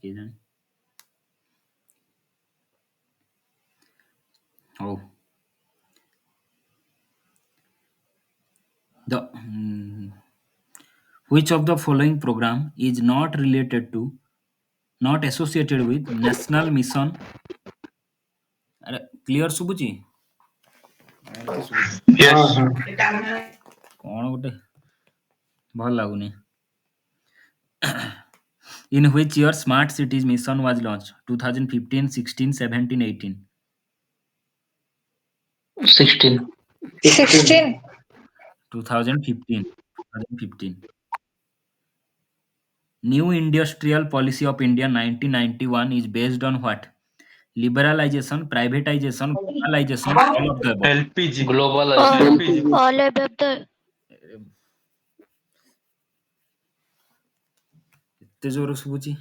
କେଜାଣି। ହଉ। Which of the following program is not associated with national mission? अरे clear ଶୁଭୁଛି? Yes. କଣ ଗୋଟେ ଭଲ ଲାଗୁନି। In which year Smart Cities Mission was launched? 2015, 16, 17, 18. 16. 16. 2015. 2015. New Industrial Policy of India 1991 is based on what? Liberalization, privatization, globalization, all of the above. LPG. Globalization. LPG. All above the ଏତେ ଜୋର ଶୁଭୁଛି।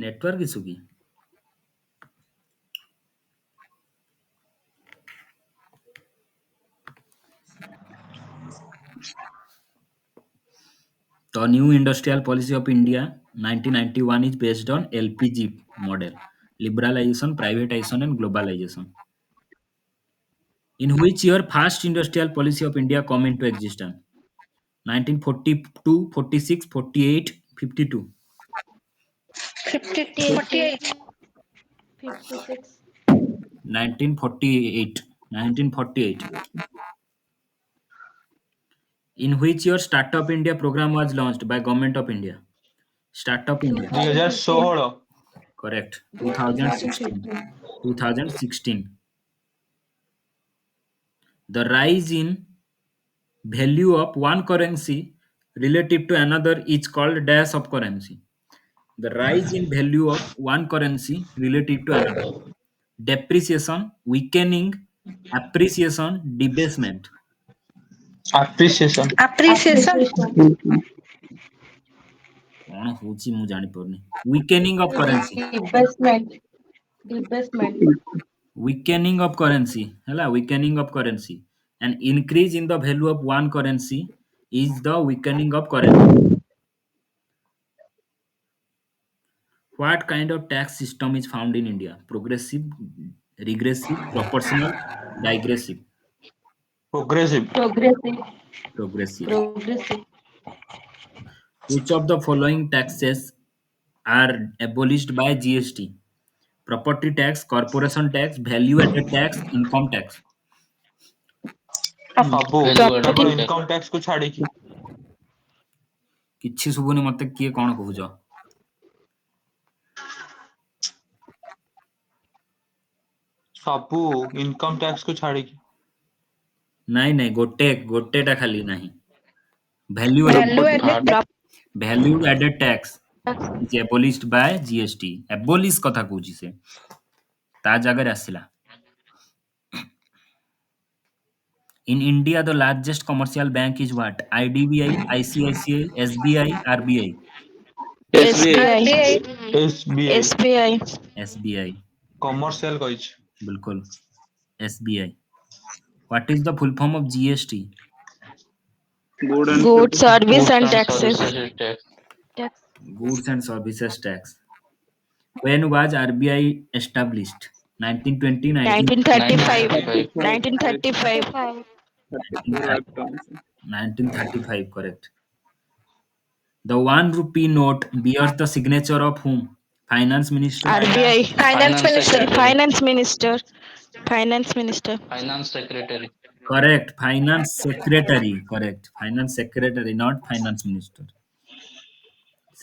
Network issue କି? The new industrial policy of India 1991 is based on LPG model, liberalization, privatization, and globalization. In which year first industrial policy of India come into existence? 1942, 46, 48, 52. 48. 56. 1948. 1948. In which year Startup India program was launched by Government of India? Startup India. 2016. Correct. 2016. 2016. The rise in value of one currency relative to another is called dash of currency. The rise in value of one currency relative to another. Depreciation, weakening, appreciation, debasement. Appreciation. Appreciation. କଣ ହଉଛି ମୁଁ ଜାଣିପାରୁନି। weakening of currency. Investment. Investment. weakening of currency ହେଲା weakening of currency. An increase in the value of one currency is the weakening of currency. What kind of tax system is found in India? Progressive, regressive, proportional, digressive. Progressive. Progressive. Progressive. Progressive. Which of the following taxes are abolished by GST? Property tax, corporation tax, value added tax, income tax. ସବୁ Value added କେବଳ tax. Income tax କୁ ଛାଡିକି। କିଛି ଶୁଭୁନି ମତେ କିଏ କଣ କହୁଛ? ସବୁ ଇନକମ ଟ୍ୟାକ୍ସ କୁ ଛାଡିକି। ନାଇଁ ଗୋଟେଟା ଖାଲି ନାହିଁ। Value added tax is abolished by GST. Abolish କଥା କହୁଛି ସେ। ତା ଜାଗାରେ ଆସିଲା। In India, the largest commercial bank is what? IDBI, ICICI, SBI, RBI. SBI. SBI. SBI. SBI. Commercial କହିଛି। बिल्कुल SBI. What is the full form of GST? Goods, service and taxes. Services tax. Tax. Goods and services tax. When was RBI established? 1920, 1935. 1935. 1935. 1935, correct. The 1 rupee note bears the signature of whom? Finance Minister. RBI. Finance Minister. Finance Minister. Finance Minister. Finance Secretary. Correct. Finance Secretary. Correct. Finance Secretary, not Finance Minister.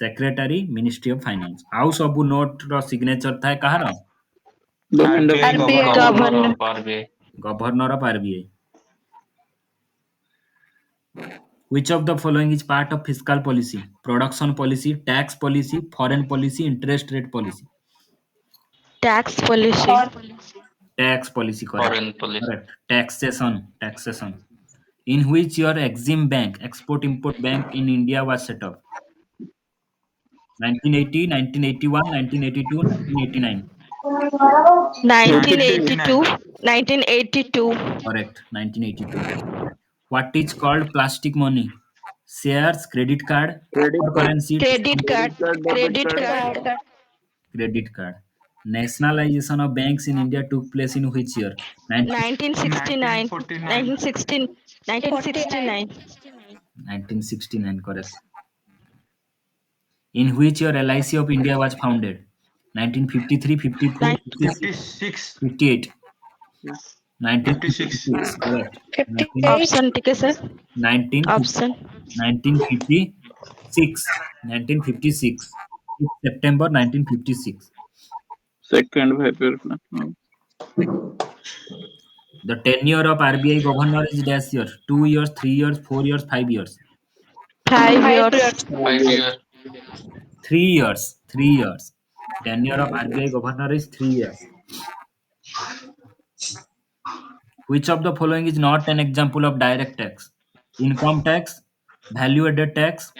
Secretary, Ministry of Finance. ଆଉ ସବୁ note ର signature ଥାଏ କାହାର? RBI Governor. RBI. Governor of RBI. Which of the following is part of fiscal policy? Production policy, tax policy, foreign policy, interest rate policy. Tax policy. Tax policy, correct. Foreign policy. Correct. Taxation. In which year Exim Bank, Export-Import Bank in India was set up? 1980, 1981, 1982, 1989. 1982. 1982. Correct. 1982. What is called plastic money? Shares, credit card, Credit card. currency, Credit card. Debit Credit card. card. credit card. Nationalization of banks in India took place in which year? 1969. 1949. 1916. 1969. 1969, correct. In which year LIC of India was founded? 1953, 54, Nine- 56, 56. 58. 56. 1956, correct. 19, Option ठीक है sir. 19, Option. 1956. 1956. September 1956. Second February. No. The tenure of RBI governor is dash year. 2 years, 3 years, 4 years, 5 years. 5 years. 5 year. 3 years. 3 years. Tenure of RBI governor is 3 years. Which of the following is not an example of direct tax? Income tax, value added tax,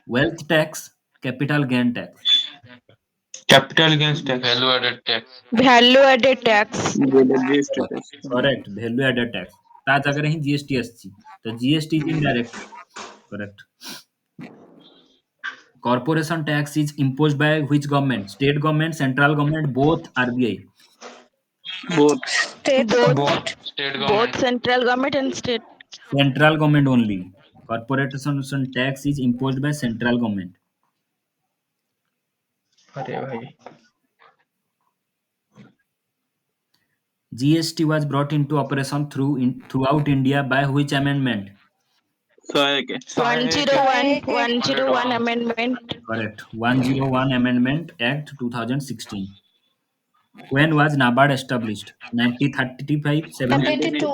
wealth tax, capital gain tax. Capital gains tax. Value added tax. Value added tax. GST test. Correct. Value added tax. ତା ଜାଗାରେ ହିଁ GST ଆସିଛି. ତ GST is indirect. Correct. Corporation tax is imposed by which government? State government, central government, both RBI. Both. Both. State Both government. central government and state. Central government only. Corporation tax is imposed by central government. अरे भाई GST was brought into operation throughout India by which amendment? सहायक है. 101. 101 amendment. Correct. 101 Amendment Act 2016. When was NABARD established? 1935, 1982.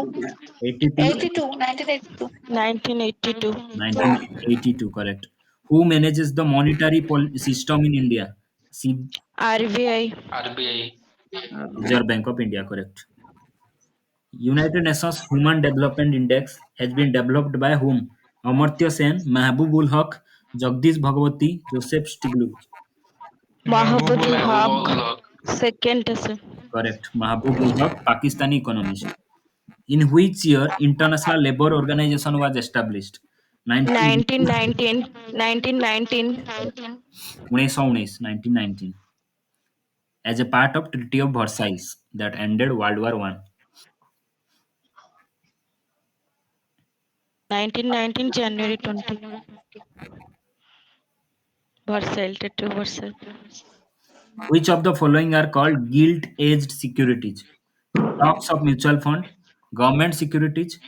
82, 1982. 1982. 1982, correct. Who manages the monetary system in India? RBI. RBI. Reserve Bank of India, correct. United Nations Human Development Index has been developed by whom? Amartya Sen, Mahbubul Haq, Jagdish Bhagwati, Joseph Stiglitz. Mahabubul Haq. Haq. Second sir. Correct. Mahbubul Haq, Pakistani economist. In which year International Labour Organization was established? 1919. 1919. 1919. As a part of Treaty of Versailles that ended World War I. 1919 January 20. Versailles. Treaty of Versailles. Which of the following are called gilt-edged securities? Stocks of mutual fund, government securities,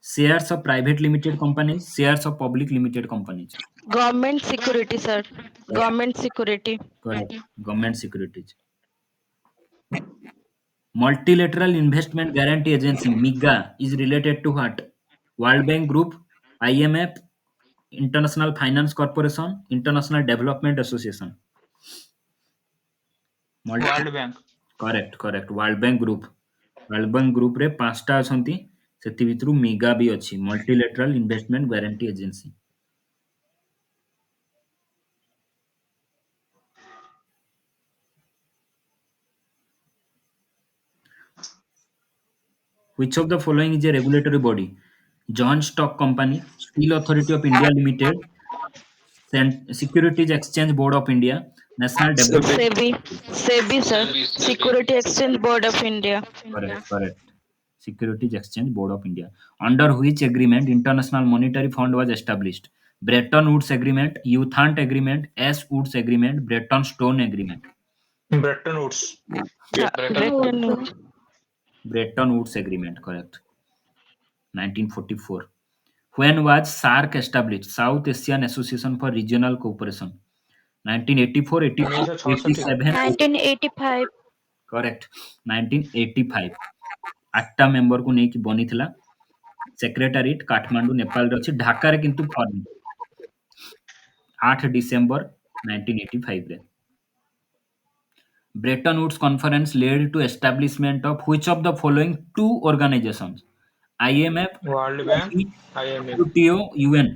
shares of private limited companies, shares of public limited companies. Government security sir. Government security. Correct. Government securities. Multilateral Investment Guarantee Agency (MIGA) is related to what? World Bank Group, IMF, International Finance Corporation, International Development Association. World bank Correct. World Bank Group. World Bank Group रे 5टा अछंती सेति भितरु मिगा भी अछि multilateral investment guarantee agency. Which of the following is a regulatory body? Joint Stock Company, Steel Authority of India Limited, Securities Exchange Board of India, National Development. SEBI. SEBI sir. SEBI. Security Exchange Board of India. Correct. Securities Exchange Board of India. Under which agreement International Monetary Fund was established? Bretton Woods Agreement, Youthant Agreement, S. Woods Agreement, Bretton Stone Agreement. Bretton Woods Bretton Woods. Bretton Woods Agreement, correct. 1944. When was SAARC established? South Asian Association for Regional Cooperation. 1984, 84, 87. 1985. Correct. 1985. 8टा member को नेकी बनी थिला. सेक्रेटारीट काठमांडू नेपाल रे अछि. ढाका रे किंतु form 8 December 1985 रे. Bretton Woods Conference led to establishment of which of the following two organizations? IMF, world bank IMF WTO, UN.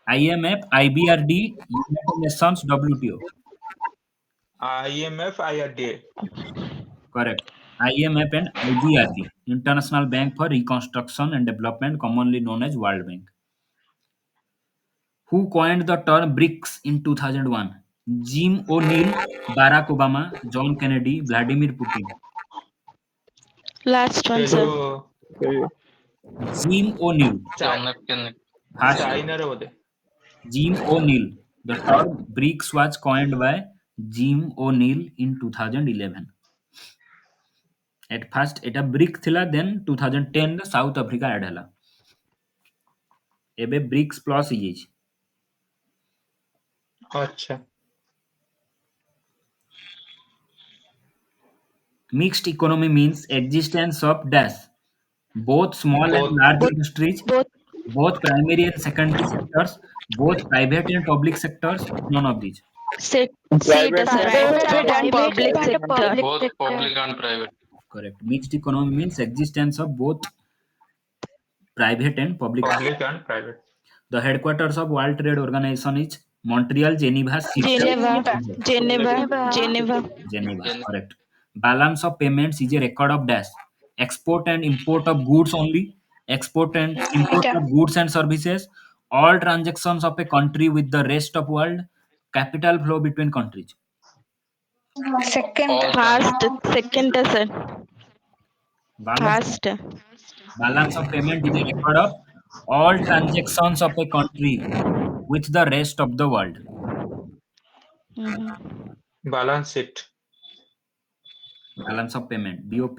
IMF, IBRD, United Nations, WTO. IMF IRDA Correct. IMF and IBRD, International Bank for Reconstruction and Development, commonly known as World Bank. Who coined the term BRICS in 2001? Jim O'Neill, Barack Obama, John Kennedy, Vladimir Putin. Last one, ये sir. जो Jim O'Neill. John F. Kennedy. First, China रे बोधे Jim O'Neill. The term BRICS was coined by Jim O'Neill in 2011. At first, এটা BRIC थिला, then 2010 ରେ South Africa add ହେଲା. ଏବେ BRICS plus ହେଇଯାଇଛି. अच्छा Mixed economy means existence of dash, both small and large Both- industries, Both both primary and secondary sectors, both private and public sectors, none of these. Private private and public sector. Both public and private. Correct. Mixed economy means existence of both private and public. Public and private The headquarters of World Trade Organization is Montreal, Geneva, Geneva. Geneva. Correct. Balance of payments is a record of dash. Export and import of goods only. Export and import of goods and services. All transactions of a country with the rest of world. Capital flow between countries. All Fast. Second, sir. Balance, Fast. balance of payment is a record of all transactions of a country with the rest of the world. Balance sheet Balance of payment, BOP.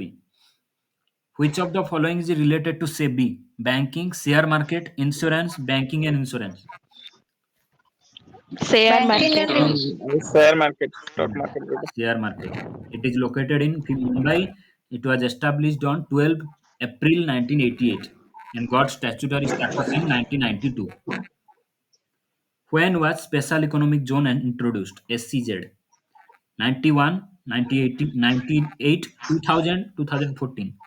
Which of the following is related to SEBI? Banking, share market, insurance, banking and insurance. Share market. share market, stock market. Share market. It is located in Mumbai. It was established on 12 April 1988 and got statutory status in 1992. When was Special Economic Zone introduced? SCZ. 91, 1980, 98, 2000, 2014.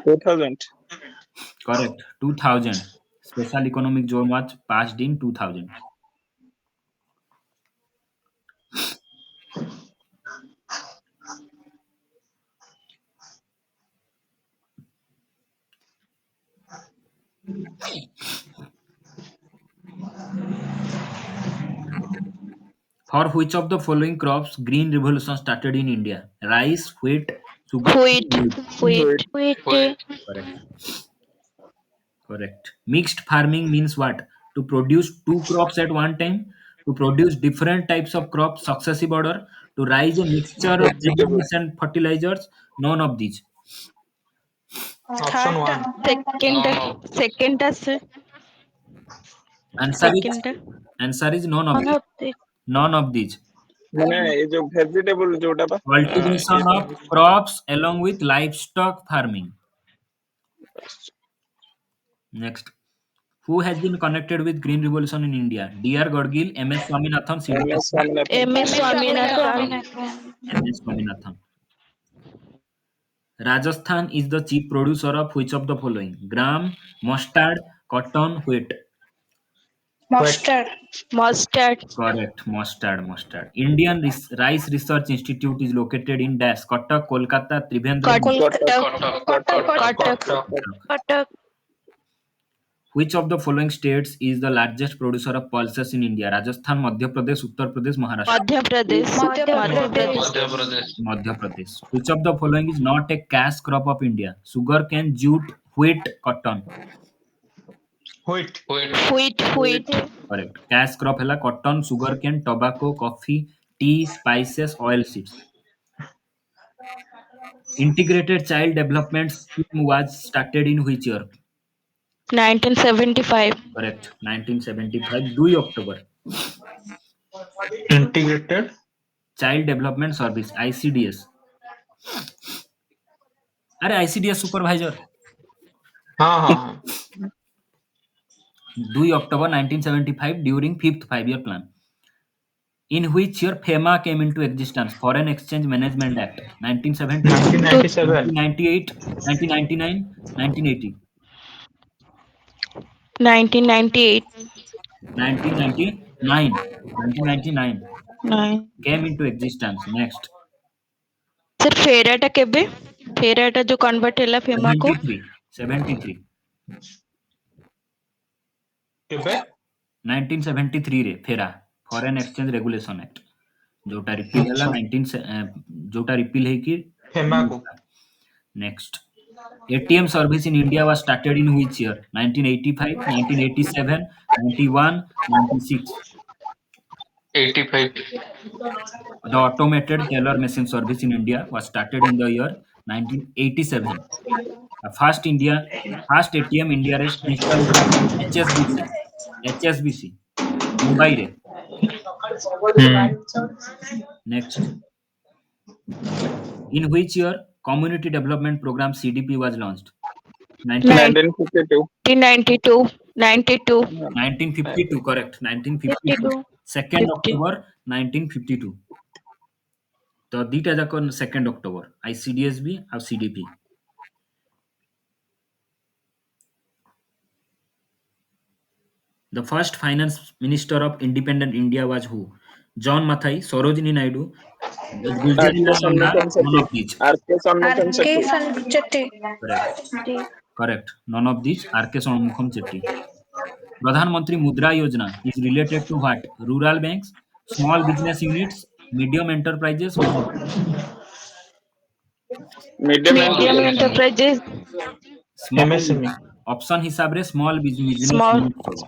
2000. Correct. 2000. Special Economic Zone was passed in 2000. For which of the following crops Green Revolution started in India? Rice, wheat, sugar. Wheat. Correct. Correct. Mixed farming means what? To produce two crops at one time, to produce different types of crops successive order, to raise a mixture of vegetables and fertilizers. None of these. Option 1 Second, sir. Answer is, Second. answer is none of these. None of these. মানে এই যে vegetable যেটা বা Cultivation of crops along with livestock farming. Next. Who has been connected with Green Revolution in India? D.R. Gadgil, M.S. Swaminathan, C.D. MS Swaminathan. MS Swaminathan. M.S. Swaminathan. Rajasthan is the chief producer of which of the following? Gram, mustard, cotton, wheat. Mustard. Correct. Mustard. Indian Rice Research Institute is located in Dash, Cuttack, Kolkata, Trivandrum. Cuttack. Which of the following states is the largest producer of pulses in India? Rajasthan, Madhya Pradesh, Uttar Pradesh, Maharashtra. Madhya Pradesh. Which of the following is not a cash crop of India? Sugar cane, jute, wheat, cotton. Wheat Correct. Cash crop hela cotton, sugar cane, tobacco, coffee, tea, spices, oil seeds. Integrated Child Development Scheme was started in which year? 1975. Correct. 1975, 2 October. Integrated Child Development Service, ICDS. अरे ICDS supervisor. हाँ हाँ हाँ 2 October 1975 during 5th 5-year plan. In which year FEMA came into existence? Foreign Exchange Management Act. 1970, 1997 1998, 1999, 1980. 1998. 1999 came into existence. Next. Sir फेराटा केबे फेराटा जो convert हैला FEMA को 73 केबे 1973 रे फेरा फॉरेन एक्सचेंज रेगुलेशन एक्ट जोटा रिपील हैला अच्छा 19 जोटा रिपील है कि फेमा को next ATM service in India was started in which year? 1985, 1987, 91, 96. 85. The automated teller machine service in India was started in the year 1987. The first ATM India रे installed by HSBC. HSBC. Mumbai रे. Next. In which year Community Development Program CDP was launched? 19, 1952. 1992 92 1952, correct. 1952. 52 2nd 50 October 1952. तो दीटा जाक 2nd October ICDSB ଆଉ CDP. The first finance minister of independent India was who? John Mathai, Sarojini Naidu, Gulzarila RK Nanda, Shanmugam none Shetty. of these. RK Shanmugam RK Shetty. Sanchetti. Correct. Correct. None of these. RK Shanmugam Chetty. Pradhan Mantri Mudra Yojana is related to what? Rural banks, small business units, medium enterprises, none of these. Medium medium enterprise. enterprises Small MSME option हिसाब रे small business small unit सब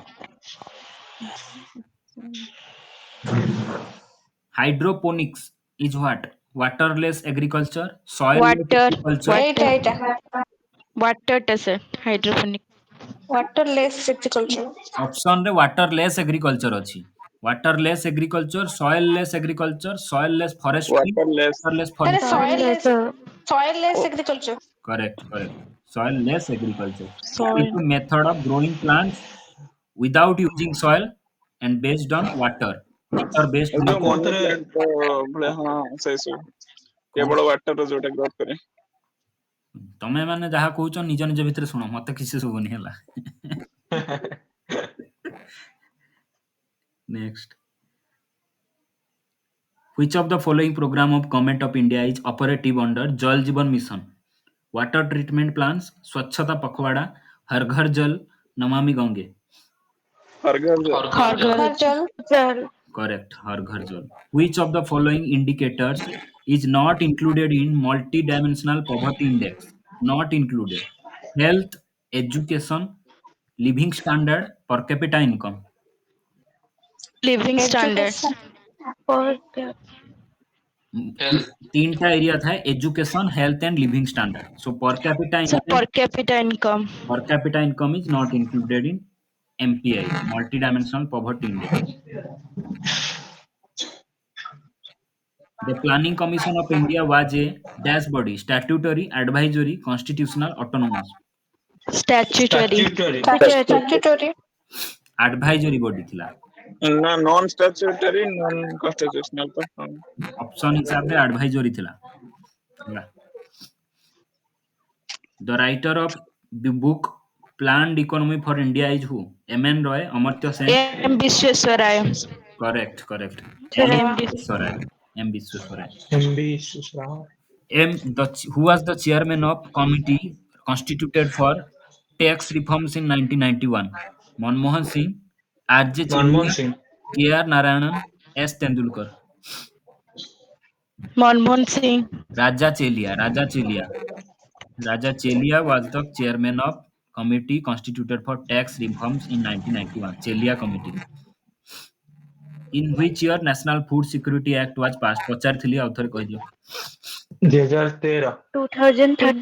hydroponics is what waterless agriculture soilless water agriculture Eight, eight. water टा sir hydroponic Waterless agriculture. Option रे waterless agriculture अछि waterless agriculture soilless agriculture soilless forestry Waterless. Waterless अरे forestry soilless agriculture. Correct soilless agriculture soil is a method of growing plants without using soil and based on water based ଏ ଆଉ ଯୋଉ money କୋଉଥିରେ plant ଭଳିଆ ହଁ ସେଇ ସବୁ କଣ କେବଳ ୱାଟର ଯୋଉଟା ଗ୍ରୋଥ କରେ। ତମେ ମାନେ ଯାହା କହୁଛ ନିଜ ନିଜ ଭିତରେ ଶୁଣ ମତେ କିଛି ଶୁଭୁନି ହେଲା next which of the following program of government of India is operative under Jal Jeevan Mission water treatment plants स्वच्छता पखवाड़ा हर घर जल नमामि गंगे हर घर Or hargal Gurjal. Hajal. correct हर घर जल which of the following indicators is not included in multi-dimensional poverty index not included health education living standard per capita income living standards Education. For Health. तीनटा area था education health and living standard so so per capita income per capita income is not included in MPI multi dimensional poverty index the planning commission of India was a dash body statutory advisory constitutional autonomous statutory statutory statutory. advisory body थिला ନା non ଷ୍ଟାଚ୍ୟୁଟରୀ non constitutional ତ ହଁ। Option हिसाब से advisory थिला ହେଲା the writer of the book planned economy for India is who MN Roy Amartya Sen m visveswaraya correct m Viswesvaraya M Viswesvaraya MB Susra who was the chairman of committee constituted for tax reforms in 1991 Manmohan Singh R.J. Manmohan Chelia Singh K.R. Narayanan S. Tendulkar manmohan singh Raja Chelia was the chairman of committee constituted for tax reforms in 1991 Chelia committee in which year National Food Security Act was passed ପଚାରିଥିଲି ଆଉ ଥରେ କହିଦିଅ 2013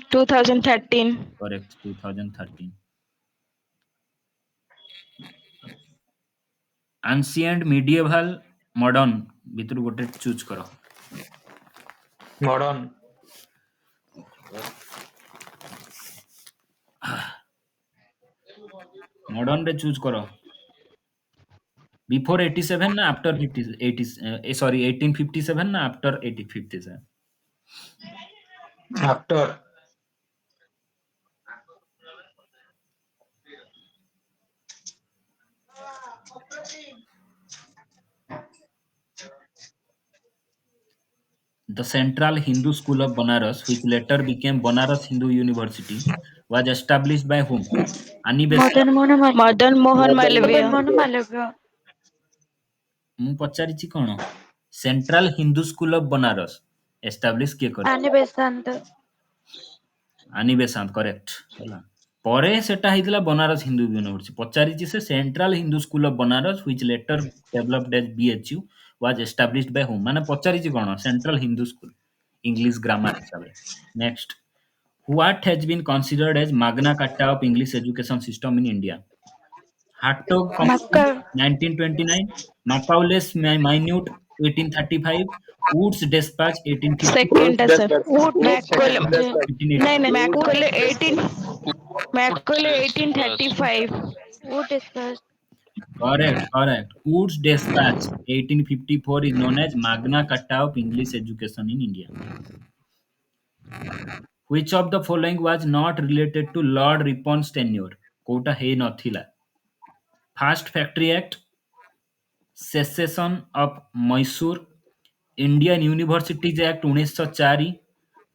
2013 correct 2013 ancient medieval modern ଭିତରୁ ଗୋଟେ choose କର modern modern ରେ choose କର before 87 ନା after 50 80 sorry 1857 ନା after 1857 after The Central Hindu School of Banaras, which later became Banaras Hindu University, was established by whom? Ani Besant. Madan Mohan Madan Malviya. ମୁଁ ପଚାରିଛି କଣ? Central Hindu school of Banaras establish କିଏ କରିଥିଲେ? ଆନି Besant correct ହେଲା। ପରେ ସେଟା ହେଇଥିଲା ବନାରସ ହିନ୍ଦୁ ୟୁନିଭର୍ସିଟି। ପଚାରିଛି ସେ central Hindu school of Banaras which later developed as BHU was established by whom? ମାନେ ପଚାରିଛି କଣ? Central Hindu School English grammar ହିସାବରେ। Next, what has been considered as Magna Carta of English education system in India? Hartog Commission 1929, Macaulay Minute 1835, Wood's Dispatch 1850, Second That's sir. that. Macaulay. That's that. 1880. नहीं नहीं Macaulay 1835. Correct. Wood's Dispatch 1854 is known as Magna Carta of English education in India. Which of the following was not related to Lord Ripon's tenure? କୋଉଟା ହେଇ ନଥିଲା? First Factory Act, Secession of Mysore, Indian Universities Act 1904,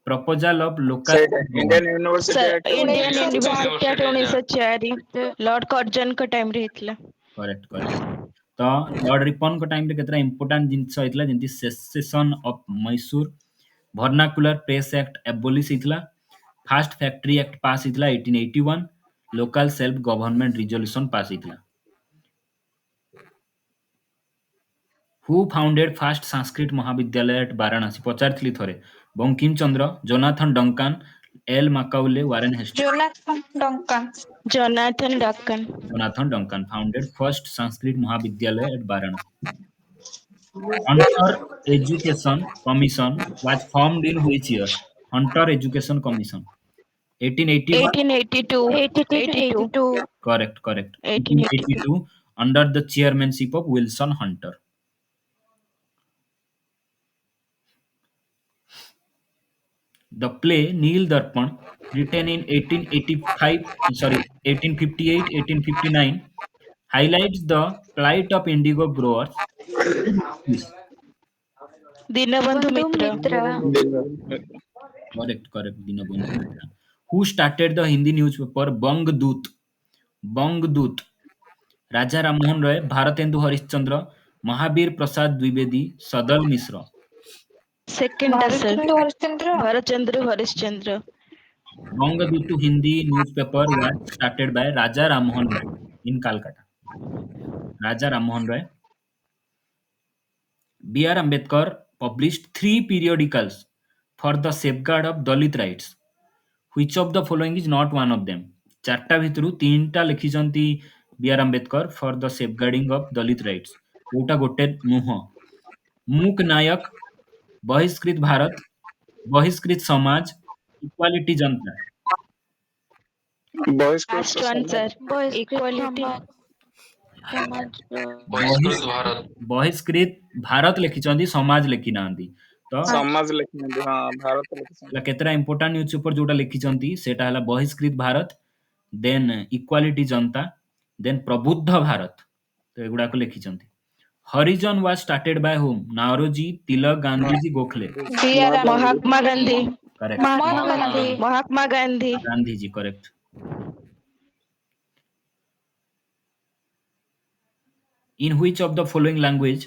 Proposal of Local Say that. Indian University Sir, Act. Indian University University Act 1904 Lord Curzon का time रे हितला। Correct तो Lord Ripon को time रे केतरा इंपोर्टेंट जिंस होइतला जेंति cessation of Mysore, Vernacular Press Act abolish हितला, फास्ट फैक्ट्री एक्ट पास हितला 1881, local self government resolution pass हितला। Who founded first Sanskrit Mahavidyalaya at Varanasi? पचारथिली थरे। Bankim Chandra, Jonathan Duncan, L Macaulay, Warren Hastings. Jonathan Duncan. Jonathan Duncan. Jonathan Duncan founded first Sanskrit Mahavidyalaya at Varanasi. Hunter Education Commission was formed in which year? Hunter Education Commission. 1881. 1882. Correct. 1882. 1882 under the chairmanship of Wilson Hunter. The play Neel Darpan, written in 1858-1859, highlights the plight of indigo growers. Dinabandhu Mitra. Correct. Dinabandhu Mitra. Who started the Hindi newspaper Bangdut? Raja Rammohn Roy, Bharatendu Harishchandra, Mahavir Prasad Dwivedi, Sadal Misra. Second sir. Harishchandra. Bharatchandra Harishchandra. Bangdut Hindi newspaper was started by Raja Rammohn Roy in Calcutta. Raja Rammohn Roy. B.R. Ambedkar published 3 periodicals for the safeguard of Dalit rights. Which of the following is not one of them? चारटा भितरु तीनटा लिखिछंती B.R. Ambedkar for the safeguarding of Dalit rights. Kota गोटे नुह। मूक नायक, बहिष्कृत भारत, बहिष्कृत समाज, equality जनता। Boys Club last one sir. Equality. बहिष्कृत भारत। बहिष्कृत भारत लिखिछंती, समाज लिखि नांदी। तो समाज लिखिनांदी। हाँ भारत लिखिनांदी। ହେଲା କେତେଟା ଇମ୍ପୋର୍ଟାଣ୍ଟ ନ୍ୟୁଜ୍ ପେପର ଯୋଉଟା ଲେଖିଛନ୍ତି ସେଟା ହେଲା Bahishkrit Bharat, then Equality Janata, then Prabuddha Bharat. ତ ଏଗୁଡାକ ଲେଖିଛନ୍ତି। Harijan was started by whom? Naoroji, Tilak, Gandhiji, Gokhale. Mahatma Gandhi. Correct. Mahatma Gandhi. Gandhiji correct. In which of the following language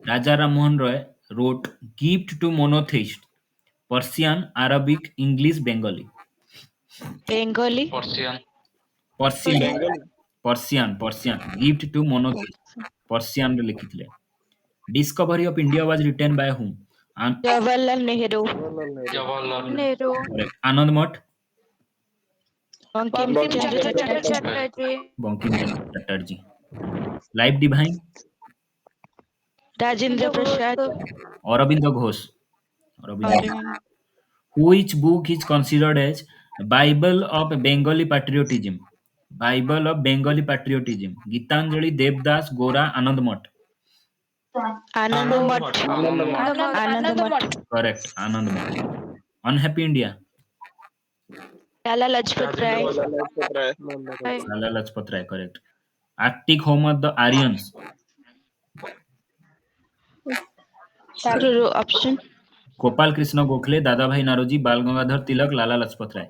Raja Rammohn Roy wrote Gift to Monotheists? Persian, Arabic, English, Bengali. Bengali. Persian. Gift to Monotheists. Persian रे लिखिଥିଲେ। Discovery of India was written by whom? Jawaharlal Nehru. Correct. Anand Math, Bankim Chandra Chatterjee. Bankim Chandra Chatterjee. Life Divine, Rajendra Prasad. Aurobindo Ghosh. Which book is considered as Bible of Bengali patriotism? Bible of Bengali patriotism. Gitanjali, Devdas, Gora, Anand Math. आनंद मठ। आनंद मठ। Correct. Anand Math. Unhappy India. Lala Lajpat Rai. Lala Lajpat Rai. Correct. Arctic home of the Aryans. Option Gopal Krishna Gokhale, Dadabhai Naoroji, बाल गंगाधर तिलक, लाला लजपत राय.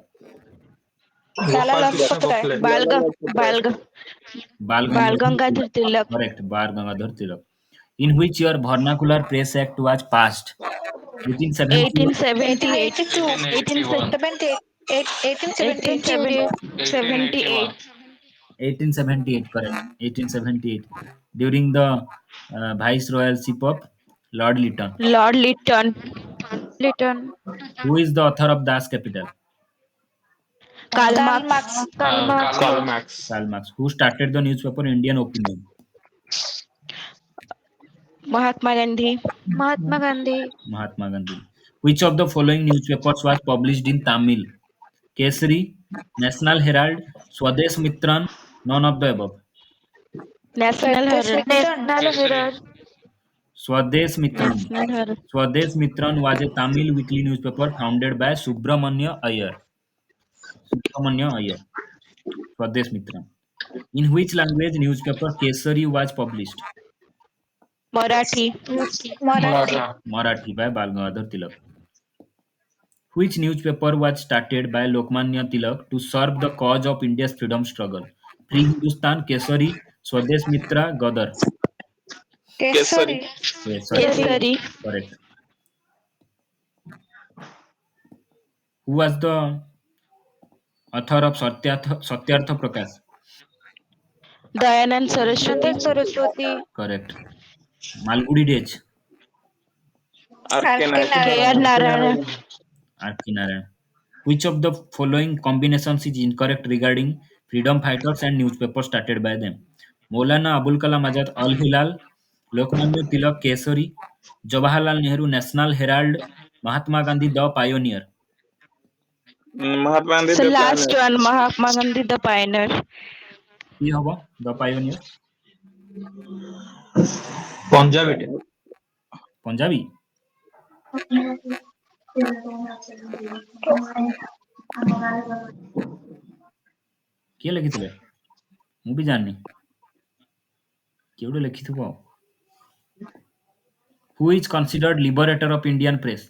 लाला गोपाल कृष्ण लाजपत राय. गोखले. बाल Lala Lajpat Rai. Bal Gangadhar Tilak. Correct. Bar Gangadhar Tilak. In which year Vernacular Press Act was passed? 1870. 1878. 1882. 1878. 1878. Correct. 1878. During the viceroyalship of Lord Lytton. Lord Lytton. Lytton. Who is the author of Das Capital? Karl Karl Marx. Marx. Karl Marx. Karl Marx. Who started the newspaper Indian Opinion? Mahatma Gandhi. Mahatma Gandhi. Mahatma Gandhi. Which of the following newspapers was published in Tamil? Kesari, National Herald, Swadesh Mitran, none of the above. National Herald. National Kesari. Herald. Swadesh Mitran. National Herald. Swadesh Mitran was a Tamil weekly newspaper founded by Subramanya Iyer. Subramanya Iyer. Swadesh Mitran. In which language newspaper Kesari was published? Marathi. Marathi. Marathi by Bal Gangadhar Tilak. Which newspaper was started by Lokmanya Tilak to serve the cause of India's freedom struggle? Free Hindustan, Kesari, Swadesh Mitra, Gadar. Kesari. Yes, sorry. Kesari. Correct. Who was the author of Satyartha Prakash? Dayanand Saraswati. Nanda Saraswati. Correct. Malgudi Days. R.K. R.K. Nayak. K.R. Narayana. R.K. Narayan. Which of the following combinations is incorrect regarding freedom fighters and newspapers started by them? Maulana Abul Kalam Azad Al Hilal, Lokmanya Tilak Kesari, Jawaharlal Nehru National Herald, Mahatma Gandhi the Pioneer. Mahatma Gandhi So the last planet. one, Mahatma Gandhi the pioneer. কি হব the pioneer? Punjabi. Punjabi. କିଏ ଲେଖିଥିଲେ? ମୁଁ ବି ଜାଣିନି। କିଏ ଗୋଟେ ଲେଖିଥିବ ଆଉ। Who is considered liberator of Indian press?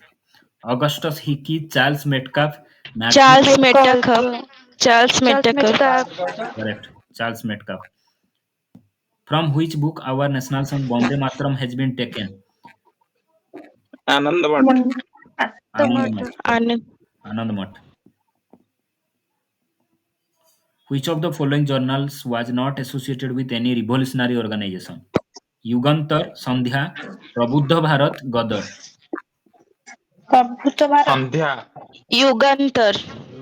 Augustus Hickey, Charles Metcalfe, Matthew. Charles Metcalfe. Charles Metcalfe. Correct. Charles Metcalfe. From which book our national song Bonde Mataram has been taken? Anand Math. Anand Anand. Math. Which of the following journals was not associated with any revolutionary organization? Yugantar, Sandhya, Prabudha Bharat, Gadar. Sandhya. Yugantar.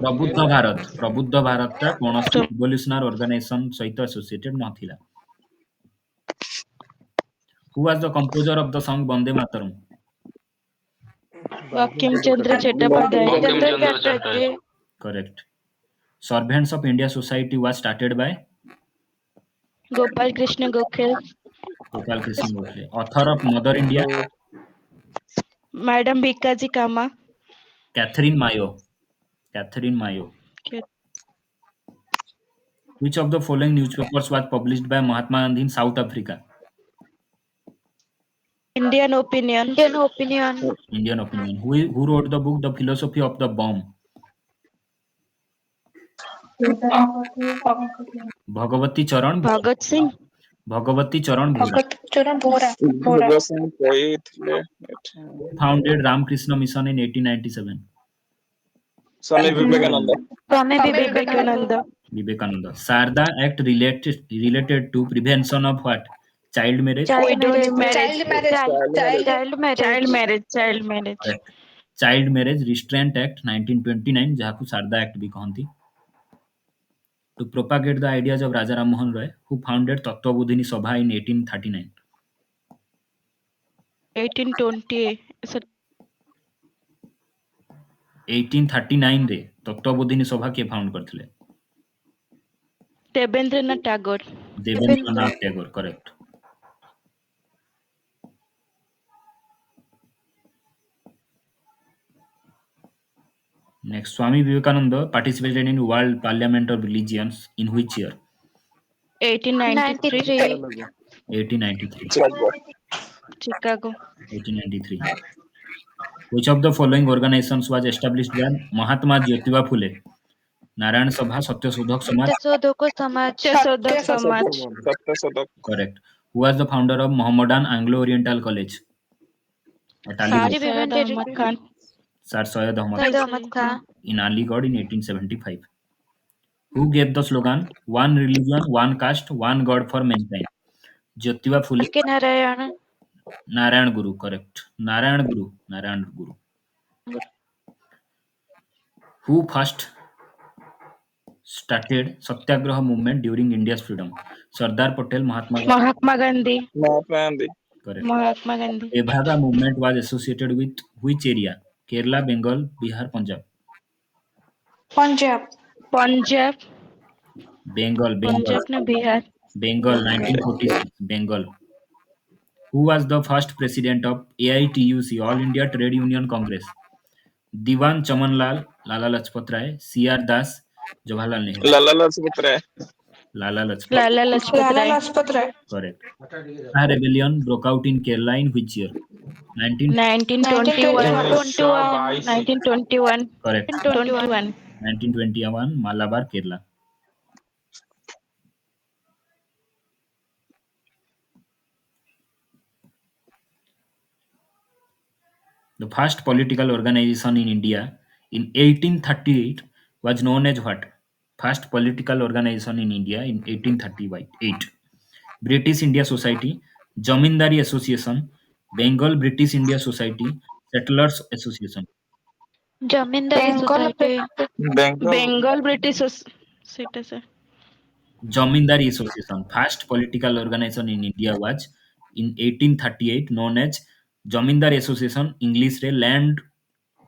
ପ୍ରବୁଦ୍ଧ ଭାରତଟା କୌଣସି revolutionary organisation ସହିତ associated ନଥିଲା। Who was the composer of the song Bande Mataram? Bankim Chandra Chattopadhyay. Correct. Servants of India Society was started by Gopal Krishna Gokhale. Gopal Krishna Gokhale. Author of Mother India? Madam Bhikaji Kama. Catherine Mayo. Which of the following newspapers was published by Mahatma Gandhi in South Africa? Indian Opinion. Indian Opinion. Who wrote the book The Philosophy of the Bomb? Bhagavati Charan. Bhagat Singh. Bhagavati Charan Bhora. Bhagat Singh କହିଥିଲେ ଏଠି। Founded Ramakrishna Mission in 1897. Swami Vivekananda. Vivekananda. Sarda Act related to prevention of what? Child marriage? Child marriage. Correct. Child Marriage Restraint Act 1929 ଯାହାକୁ Saradha act ବି କହନ୍ତି। To propagate the ideas of Raja Ram Mohan Roy, who founded Tattvabodhini Sabha in 1839. 1839 ରେ ତତ୍ତ୍ୱବୋଧିନୀ ସଭା କିଏ ଫାଉଣ୍ଡ କରିଥିଲେ? Debendranath Tagore. Debendranath Tagore, correct. Next, Swami Vivekananda participated in World Parliament of Religions in which year? 1893. 1893. Chicago. 1893. Which of the following organizations was established by Mahatma Jyotiba Phule? Narayan Sabha, Satyasodhak Samaj. Satyashodhak Samaj Satyashodhak Samaj Satyashodhak Correct. Who was the founder of Mohammedan Anglo-Oriental College at Aligarh? Haji Syed Biman Ahmad Khan Sir Syed Ahmad Syed Ahmad Khan in Aligarh in 1875. Who gave the slogan "One religion, one caste, one God for mankind"? Jyotiba Phule. के Narayan Narayan Guru. Correct. Narayan Guru. Narayan Guru. Who first started Satyagraha movement during India's freedom? Sardar Patel, Mahatma Gandhi. Mahatma Gandhi Mahatma Gandhi Correct. Mahatma Gandhi Ebhaga movement was associated with which area? Kerala, Bengal, Bihar, Punjab. Punjab Punjab Bengal, Punjab ने Bihar Bengal, 1946. Bengal. Who was the first president of AITUC, All India Trade Union Congress? Diwan Chamanlal, Lala Lajpat Rai, C.R. Das, Jawaharlal Nehru. Lala Lajpat Rai Lala Lajpat. Lala Lajpat Lala Rai Lajpat Rai Correct. A rebellion broke out in Kerala in which year? 1921 1921 1921 Correct. 1921 1921, Malabar, Kerala. The first political organization in India in 1838 was known as what? First political organization in India in 1838. British India Society, Jamindari Association, Bengal British India Society, Settlers Association. Zamindari society Bengal Bengal British citizen Jamindari Association. First political organization in India was in 1838 known as Jamindari Association, English re Land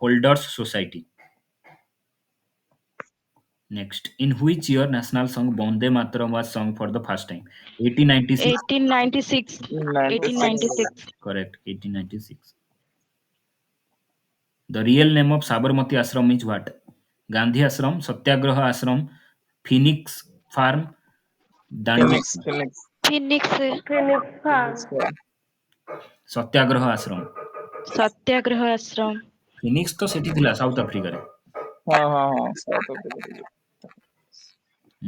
Holders Society. Next, in which year national song Bonde Mataram was sung for the first time? 1896. 1896 1896 Correct. 1896. The real name of Sabarmati Ashram is what? Gandhi Ashram, Satyagraha Ashram, Phoenix Farm, Dandi. Phoenix Phoenix Satyagraha Ashram Satyagraha आश्रम Phoenix तो सेठी थिला south Africa रे हाँ हाँ हाँ south Africa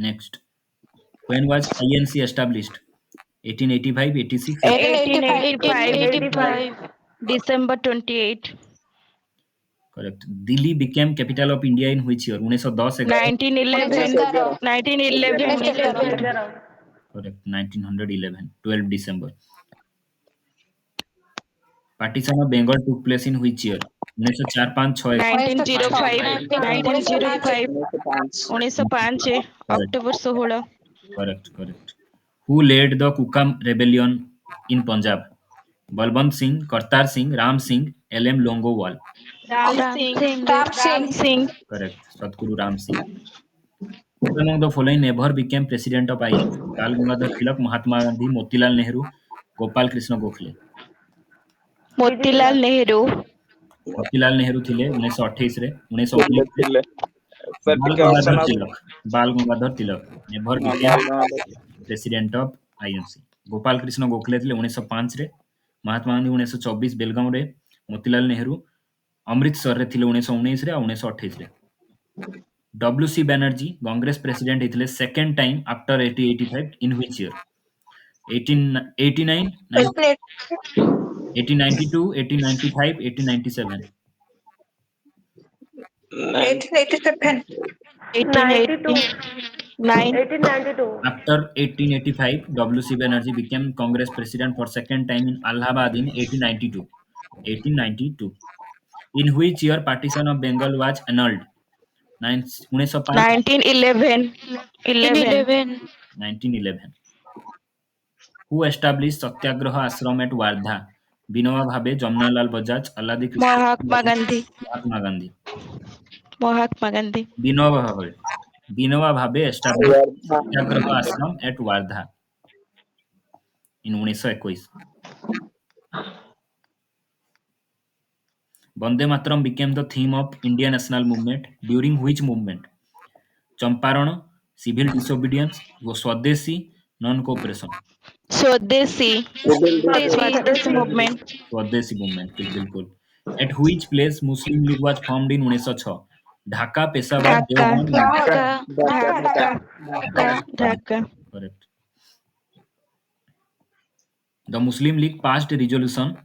next when was INC established 1885 86 1885 December 28 correct Delhi became capital of India in which year 1910 1911 1911 correct 1911 12 December partition of Bengal took place in which year 1904 5 1905 1905 October 16 correct who led the Kukam rebellion in Punjab Balwant Singh Kartar Singh Ram Singh LM Longowal Ram Singh correct Satguru Ram Singh who among the following never became president of INC Bal Gangadhar Tilak Mahatma Gandhi Motilal Nehru Gopal Krishna Gokhale Motilal Nehru Motilal Nehru थिले 1928 रे 1919 रे sir बाल टिके option Gangadhar Tilak never became president of INC Gopal Krishna Gokhale थिले 1905 रे महात्मा गांधी 1924 बेलगाम रे मोतीलाल नेहरू अमृतसर रे थिले 1919 रे आ 1928 रे डब्ल्यूसी बैनर्जी कांग्रेस प्रेसिडेंट हेथिले second time after 1885 in which year 1889 1892 1895 1897 After 1885, W.C. Banerjee became Congress president for second time in Allahabad in 1892. 1892. In which year partition of Bengal was annulled? 1905, 1911 1911. Who established Satyagraha Ashram at Wardha? Binoba Bhave, Jamnalal Bajaj, Alladi Krishna, Mahatma Gandhi Mahatma Gandhi. Mahatma Gandhi Binoba Bhave. Binoba Bhave established Satyagraha Ashram at Wardha in 1921. Vande Mataram became the theme of Indian national movement during which movement? Champaran, civil disobedience, Swadeshi, non-cooperation. स्वदेशी स्वदेशी movement Swadeshi movement, बिल्कुल. At which place Muslim League was formed in 1906? Dhaka, Peshawar, Dhaka. Deoband, Dhaka. Dhaka. Dhaka. Correct. The Muslim League passed a resolution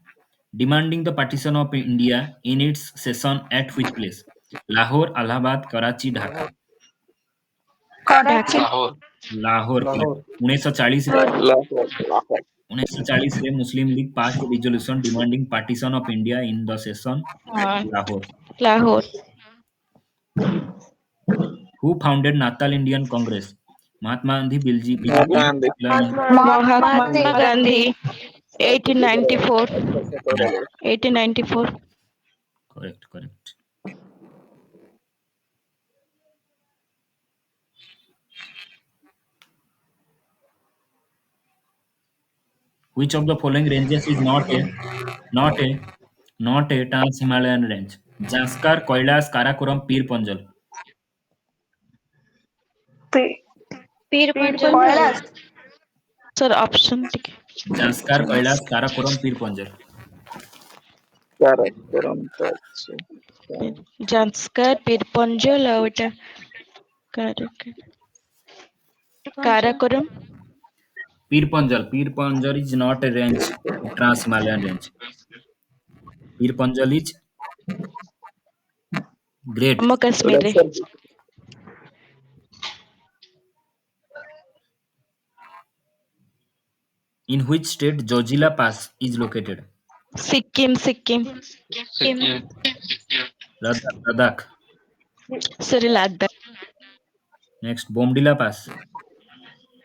demanding the partition of India in its session at which place? Lahore, Allahabad, Karachi, Dhaka. Karachi. Lahore. Lahore correct. 1940 रे Lahore. 1940 रे मुस्लिम league passed a resolution demanding partition of India in the session at Lahore. Lahore. Who founded Natal Indian Congress? Mahatma Gandhi, BJP, Mahatma Gandhi. Mahatma Gandhi. 1894. 1894. Correct. Which of the following ranges is not a Trans-Himalayan range? Zanskar, Kailash, Karakoram, Pir Panjal. Pir Panjal. Sir, option take. Zanskar, Kailash, Karakoram, Pir Panjal. Karakoram. Zanskar, Pir Panjal ଆଉ ଏଟା Karakoram. Pir Panjal is not a range, a Trans-Himalayan range. Pir Panjal is great. Jammu Kashmir ରେ. In which state Zojila Pass is located? Sikkim. Sikkim. Ladakh. Sorry, Ladakh. Next, Bomdila Pass.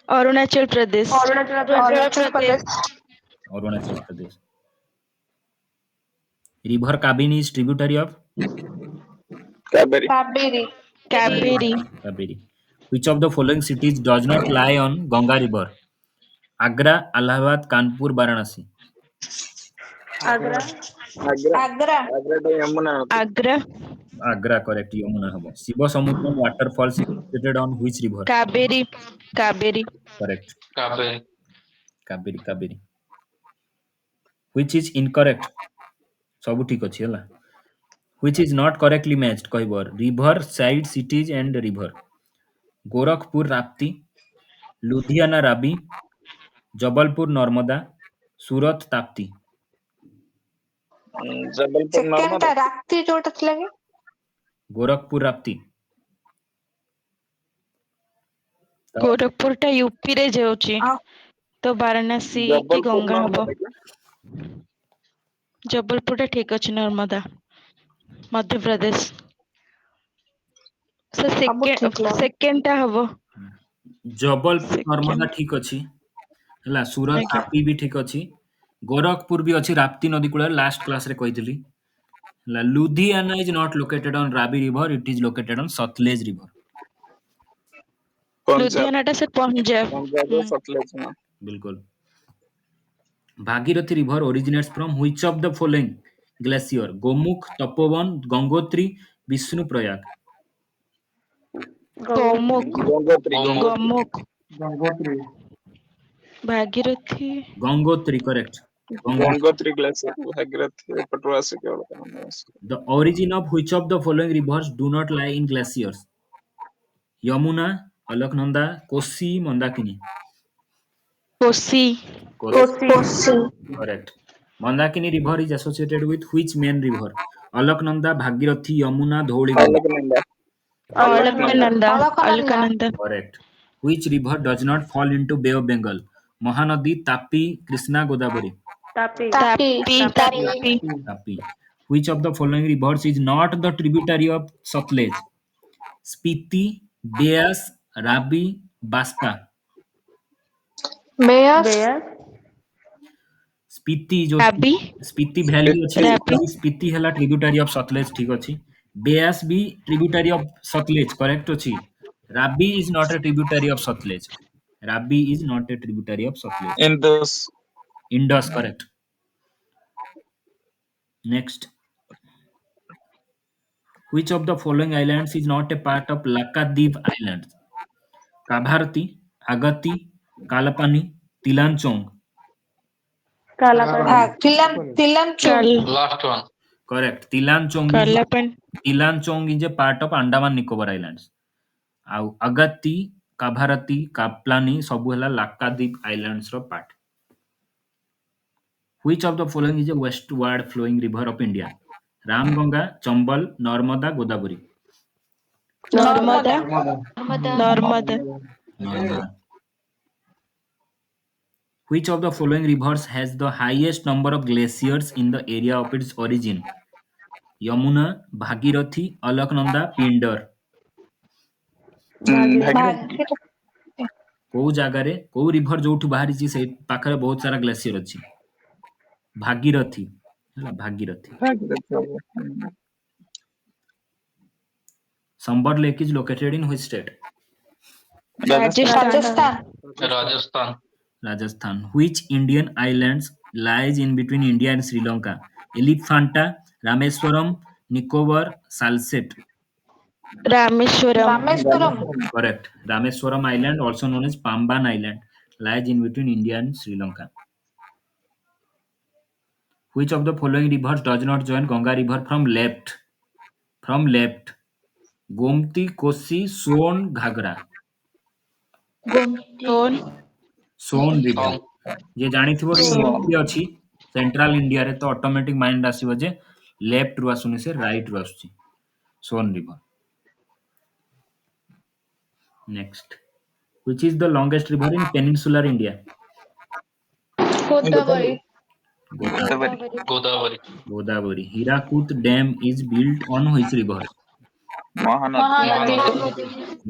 Arunachal Pradesh. Arunachal Pradesh. River Kabini is tributary of Kaveri. Which of the following cities does not lie on Ganga River? Agra, Allahabad, Kanpur, Varanasi. Agra to Yamuna. Agra. Correct. Yamuna habo. Shiva Samudram waterfalls is located on which river? Kaveri. Correct. Kaveri. Which is incorrect? Sabu ठीक अछि हला. Which is not correctly matched कहबो? River, side, cities and river. Gorakhpur, Rapti, Ludhiana, Rabi, Jabalpur, Narmada, Surat, Tapti. Jabalpur, Narmada. ରାତି ଯୋଉଟା ଥିଲା କି Gorakhpur, Rapti. Gorakhpur ଟା UP ରେ ଯାଉଛି ତ ବାରାଣସୀ କି ଗଙ୍ଗା ହବ ଜବଲପୁର ଟା ଠିକ ଅଛି ନର୍ମଦା ମଧ୍ୟପ୍ରଦେଶ ସେକେଣ୍ଡ ଟା ହବ ଜବଲପୁର ନର୍ମଦା ଠିକ ଅଛି ହେଲା ସୁରତ ତାପି ବି ଠିକ ଅଛି ଗୋରଖପୁର ବି ଅଛି ରାପ୍ତି ନଦୀ କୂଳରେ ଲାଷ୍ଟ କ୍ଲାସ ରେ କହିଥିଲି ହେଲା Ludhiana is not located on Ravi river it is located on Satluj river Ludhiana ଟା ସେ ପଞ୍ଜାବ बिल्कुल Bhagirathi river originates from which of the following glacier Gomukh Tapovan Gangotri Vishnu Prayag ଗମୁକ Bhagirathi Gangotri correct Gangotri glacier Bhagirathi ପଟୁ ଆସିକି The origin of which of the following rivers do not lie in glaciers Yamuna Alaknanda Kosi Mandakini Kosi correct Mandakini river is associated with which main river Alaknanda Bhagirathi Yamuna Dhauliganga Alaknanda correct which river does not fall into Bay of Bengal Mahanadi Tapi Krishna Godavari Tapi which of the following rivers is not the tributary of Satluj Spiti Beas Rabi Basta Spiti जो Spiti valley ଅଛି Spiti ହେଲା tributary of Satluj ठीक ଅଛି Beas भी tributary of Satluj correct ଅଛି Rabi is not a tributary of Satluj Indus correct next which of the following islands is not a part of Lakadweep Islands Kavaratti Agatti Kalapani Tilanchong Last one. correct. Tilanchong is a part of Andaman Nicobar Islands. ଆଉ Agatti, Kavarati, Kaplani ସବୁ ହେଲା Lakshadweep islands ର part. Which of the following is a westward flowing river of India? Ramganga, Chambal, Narmada, Godavari. Narmada Narmada Narmada. Which of the following rivers has the highest number of glaciers in the area of its origin? Yamuna, Bhagirathi, Alaknanda, Pindar. Bhagirathi କୋଉ ଜାଗାରେ କୋଉ river ଯୋଉଠୁ ବାହାରିଛି ସେଇ ପାଖରେ ବହୁତ ସାରା glacier ଅଛି? ଭାଗିରଥୀ ହେଲା ଭାଗିରଥୀ. ହବ। Sambar Lake is located in which state? Rajasthan Rajasthan Rajasthan. Which Indian islands lies in between India and Sri Lanka? Elephanta, Rameswaram, Nicobar, Salsette. Rameswaram Correct. Rameswaram Island, also known as Pamban Island, lies in between India and Sri Lanka. Which of the following rivers does not join Ganga River from left? From left. Gomti, Kosi, Son, Ghagra. Son River. ये ଜାଣିଥିବ କି ଅଛି central ଇଣ୍ଡିଆରେ ତ automatic mind ଆସିବ ଯେ left ରୁ ଆସୁନି ସେ ରାଇଟ ରୁ ଆସୁଛି Son river. Next. Which is the longest river in peninsular India? Godavari Godavari Godavari. Hirakud Dam is built on which river? Mahanadi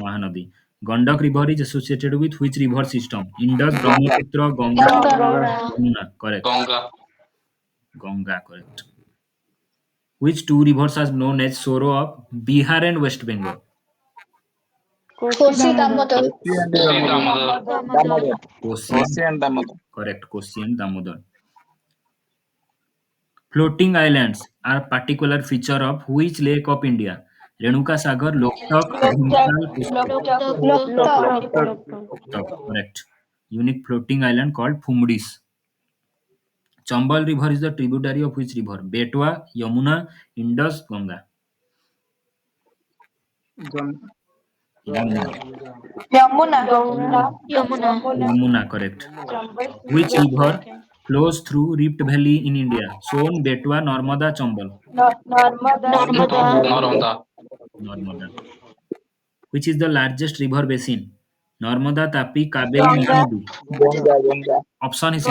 Mahanadi. Gandak River is associated with which river system? Indus, Brahmaputra, Ganga, Yamuna. Correct. Ganga Ganga, correct. Which two rivers are known as Soro of Bihar and West Bengal? Kosi Damodar Kosi and correct. Kosi and Damodar. Floating islands are particular feature of which lake of India? Renuka Sagar, Loktak, Bhimtal, Loktak. Correct. Unique floating island called Phumdis. Chambal River is the tributary of which river? Betwa, Yamuna, Indus, Ganga. Yamuna, correct. Which river flows through Rift Valley in India? Son, Betwa, Narmada, Chambal. Narmada Narmada. Which is the largest river basin? Narmada, Tapi, Kaveri, Mahanadi. Option is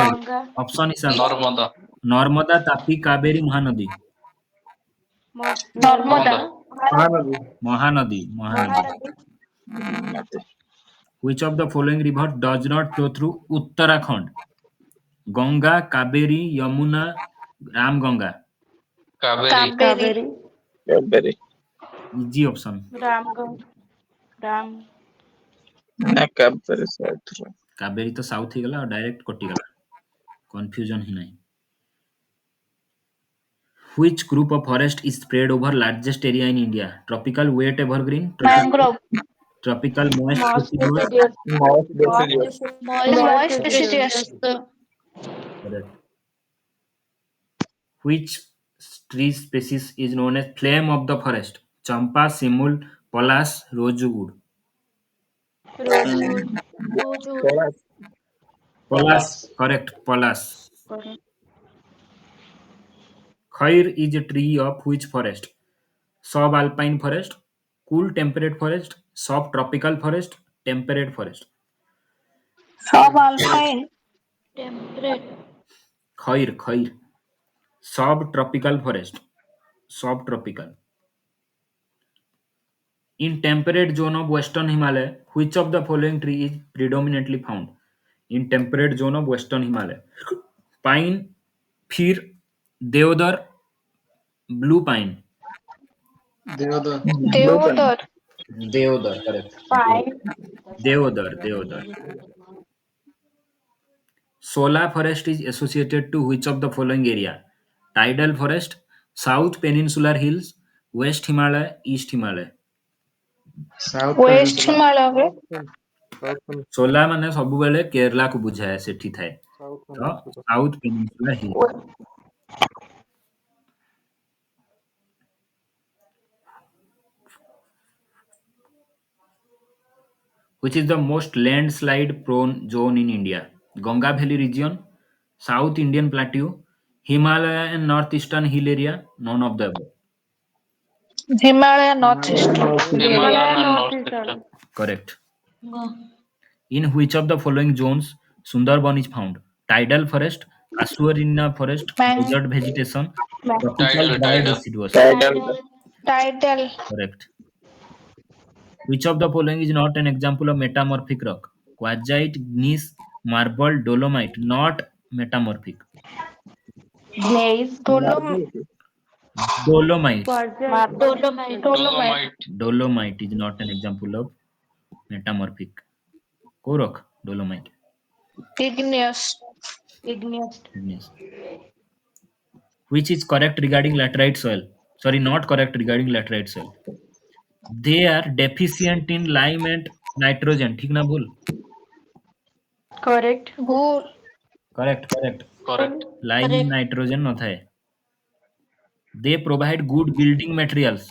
Narmada Narmada, Tapi, Kaveri, Mahanadi. Mahanadi. Which of the following river does not flow through Uttarakhand? Ganga, Kaveri, Yamuna, Ramganga. Kaveri Kaveri Easy option. ନା କାବେରୀ ସାଉଥର କାବେରୀ ତ south ହେଇଗଲା ଆଉ direct କଟିଗଲା confusion ହିଁ ନାହିଁ. Which group of forest is spread over largest area in India? Tropical wet evergreen, tropical moist deciduous. moist deciduous Correct. Which tree species is known as flame of the forest? Champa, Simul, Palas, Rosewood. Palas, correct. Palas. Khair is a tree of which forest? Subalpine forest, cool temperate forest, subtropical forest, temperate forest. subalpine Khair. Subtropical forest. Subtropical. In temperate zone of western Himalaya, which of the following tree is predominantly found? In temperate zone of western Himalaya, pine, fir, deodar, blue pine. deodar Deodar, correct. Deodar. Sola forest is associated to which of the following area? Tidal forest, South Peninsular Hills, West Himalaya, East Himalaya. west himalaya सोला माने ସବୁବେଳେ କେରଳାକୁ ବୁଝାଏ ସେଠି ଥାଏ ତ south peninsula hill. Which is the most landslide prone zone in India? Ganga Valley region, South Indian Plateau, Himalaya and northeastern hill area, none of the above. Himalaya northeastern. Himalayan and northeastern. Correct. In which of the following zones Sundarban is found? Tidal forest, Casuarina forest, Man- desert vegetation, tropical Tidal, dry tidal. deciduous. Tidal. Correct. Which of the following is not an example of metamorphic rock? Quartzite, gneiss, marble, dolomite. Not metamorphic. Gneiss. Dolomite. Dolomite. Dolomite is not an example of metamorphic. Ko rock? Dolomite. Igneous. Igneous. Igneous. Which is correct regarding laterite soil? Sorry, not correct regarding laterite soil. They are deficient in lime and nitrogen. ठीक ना भूल? Correct. Wool. Correct, correct. Correct. Lime and nitrogen not है. They provide good building materials.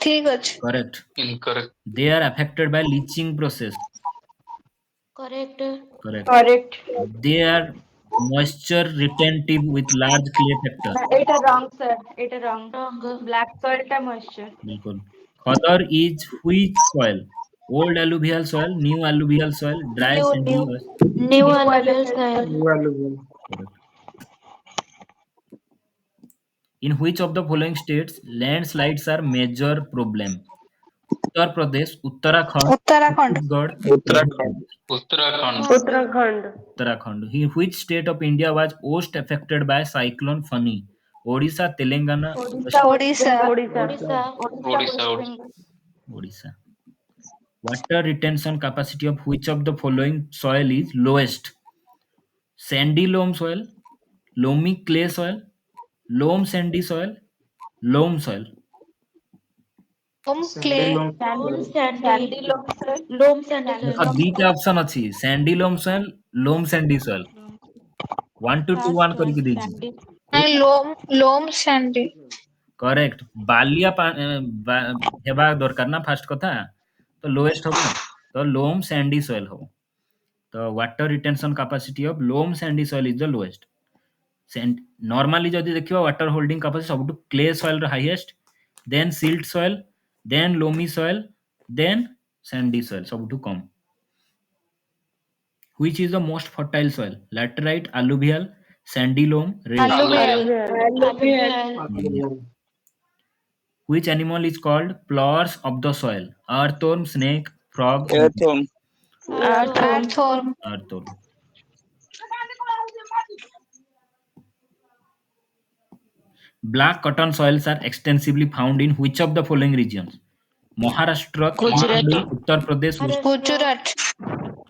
ঠিক আছে। Correct. Incorrect. They are affected by leaching process. Correct. Correct. Correct. They are moisture retentive with large clay factor. এটা wrong sir. এটা wrong. Black soil টা moisture. बिल्कुल. Khadar is which soil? Old alluvial soil, new alluvial soil, dry sandy soil. New alluvial soil. Correct. In which of the following states landslides are major problem? Uttar Pradesh, Uttarakhand, Uttarakhand. Chhattisgarh, Uttarakhand. Uttarakhand. Uttarakhand. Uttarakhand. In which state of India was most affected by cyclone Fani? Odisha, Telangana, Odisha. Odisha. Odisha. Water retention capacity of which of the following soil is lowest? Sandy loam soil, loamy clay soil, loam sandy soil, loam soil. Clay. देखो दीटा option अच्छी sandy loam soil loam sandy soil 1 to 2 1 करके दीजिए And loam sandy. Correct Ballia हेबा दरकार ना fast कथा तो लोएस्ट हो तो लोम सैंडी सॉइल हो तो water retention capacity of loam sandy soil is the lowest normally जदि देखिबा वाटर होल्डिंग कैपेसिटी सबटू क्ले सॉइल रो highest than silt soil than loamy soil than sandy soil सबटू कम Which is the most fertile soil? Laterite, alluvial, sandy loam, red. Alluvial. Which animal is called plowers of the soil? Earthworm, snake, frog, Earthworm. Earthworm. earthworm. Black cotton soils are extensively found in which of the following regions? Maharashtra, Gujarat. Tamil Nadu, Uttar Pradesh, Gujarat.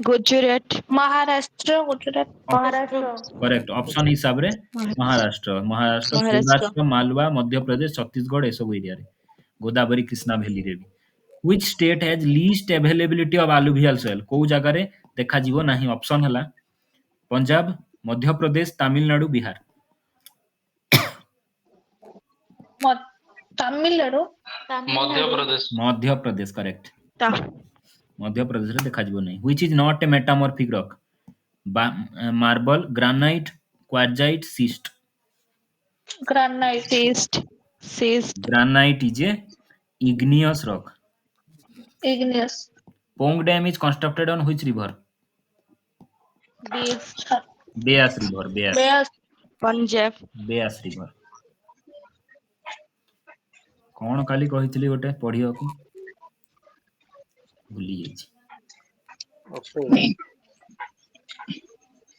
Gujarat. Maharashtra. Gujarat. correct. Option हिसाब रे महाराष्ट्र महाराष्ट्र सौराष्ट्र मालवा मध्य प्रदेश छत्तीसगढ़ ए सब area रे Godavari Krishna valley रे भी which state has least availability of alluvial soil को जगह रे देखा जीवो नाही ऑप्शन हला पंजाब मध्य प्रदेश तमिलनाडु बिहार Tamil मध्य प्रदेश. करेक्ट मध्य प्रदेश रे देखा जीवो नहीं which is not a metamorphic rock marble granite quartzite schist Granite. Cyst. granite is a igneous rock. Igneous. Pong Dam is constructed on which river? Beas river. Beas. Punjab. Beas river. कौन काली कहितली गोटे पढ़िବାକୁ भूली ଯାଇଛି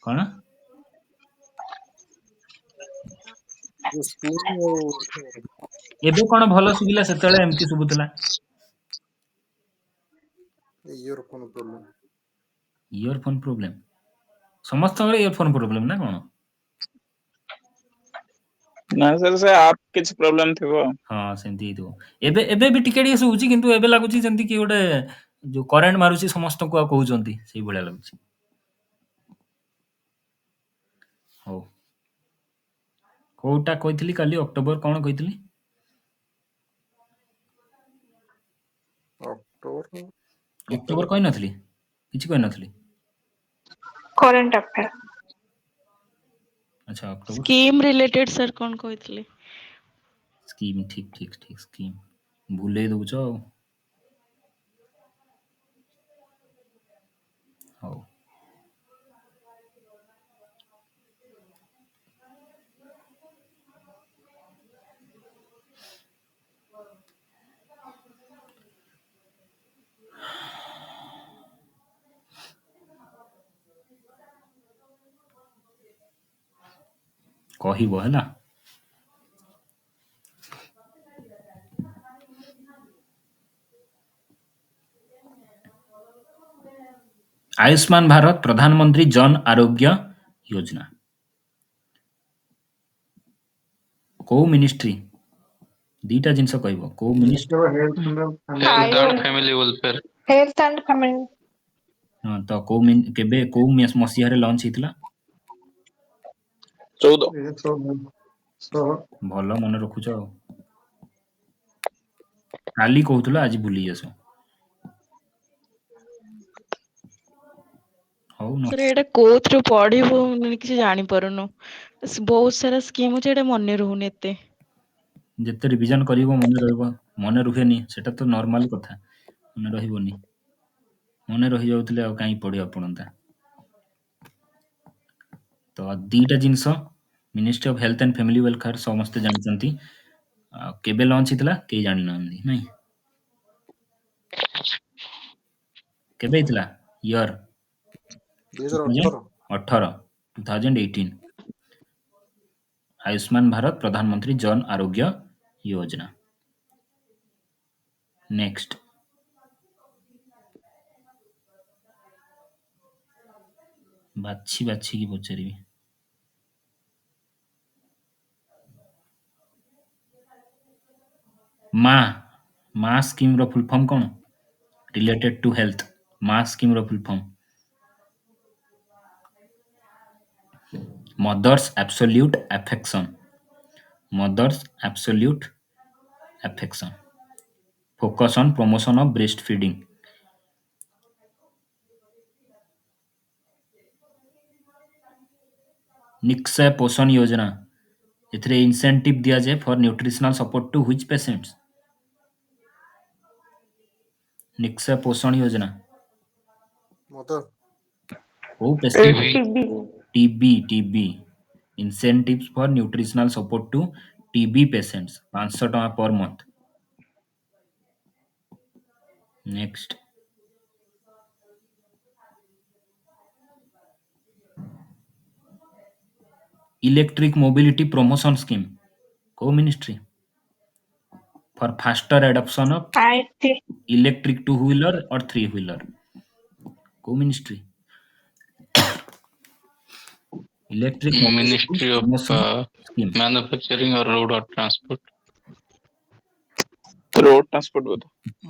कौन ଏବେ କଣ ଭଲ ଶୁଭିଲା ସେତେବେଳେ ଏମିତି ଶୁଭୁଥିଲା ଇୟରଫୋନ ପ୍ରୋବ୍ଲେମ ସମସ୍ତଙ୍କର ଇୟରଫୋନ ପ୍ରୋବ୍ଲେମ ନା କଣ ନା ସର ସେ ଆପ କିଛି ପ୍ରୋବ୍ଲେମ ଥିବ ହଁ ସେମିତି ହେଇଥିବ ଏବେ ଏବେ ବି ଟିକେ ଟିକେ ଶୁଭୁଛି କିନ୍ତୁ ଏବେ ଲାଗୁଛି ଯେମିତି କି ଗୋଟେ ଯୋଉ କରେଣ୍ଟ ମାରୁଛି ସମସ୍ତଙ୍କୁ ଆଉ କହୁଛନ୍ତି ସେଇ ଭଳିଆ ଲାଗୁଛି ହଉ କୋଉଟା କହିଥିଲି କାଲି ଅକ୍ଟୋବର କଣ କହିଥିଲି ଅକ୍ଟୋବର କହିନଥିଲି କିଛି କହିନଥିଲି କରେଣ୍ଟ ଆଫେୟାର ଆଚ୍ଛା ଅକ୍ଟୋବର ସ୍କିମ୍ ରିଲେଟେଡ୍ ସାର୍ କଣ କହିଥିଲେ? ସ୍କିମ୍ ଠିକ ସ୍କିମ୍ ଭୁଲେଇ ଦଉଛ ଆଉ ହଉ କହିବ ହେଲା आयुष्मान भारत प्रधानमंत्री जन आरोग्य योजना को मिनिस्ट्री दीटा जिनस कहब को ministry Health and Family Welfare. Health and family हाँ तो को केबे को मसीहा रे लॉन्च हितला 14 भल मन रखुच काली कहूला आज भूली जास हौ न ସାର୍ ଏଇଟା କୋଉଥିରୁ ପଢିବୁ କିଛି ଜାଣିପାରୁନୁ ବହୁତ ସାରା ସ୍କିମ୍ ଅଛି ଏଇଟା ମନେ ରହୁନି ଏତେ ଯେତେ ରିଭିଜନ କରିବ ମନେ ରହିବ ମନେ ରୁହେନି ସେଟା ତ ନର୍ମାଲ କଥା ମନେ ରହିବନି ମନେ ରହି ଯାଉଥିଲେ ଆଉ କାଇଁ ପଢିବା ପଡନ୍ତା ତ दीटा things ministry of health and family welfare समस्त जानचंती केबे लॉन्च हितला के जानि नांदी नहीं केबे हितला ईयर 2018 2018 आयुष्मान भारत प्रधानमंत्री जन आरोग्य योजना नेक्स्ट बाछी बाछी की पचारि मा स्कीम रो फुल फॉर्म कौन रिलेटेड टू हेल्थ मा स्कीम रो full form mothers absolute affection focus on promotion of breastfeeding Nikshay Poshan Yojana एथिरे इंसेंटिव दिया जाए for nutritional support to which patients Nikshay Poshan Yojana ओ patient TB incentives for nutritional support to TB patients 500 टका per month next electric mobility promotion scheme को ministry for faster adoption of IT electric 2 wheeler और 3 wheeler को ministry electric Ministry of scheme Manufacturing or Road or Transport. Road transport बोध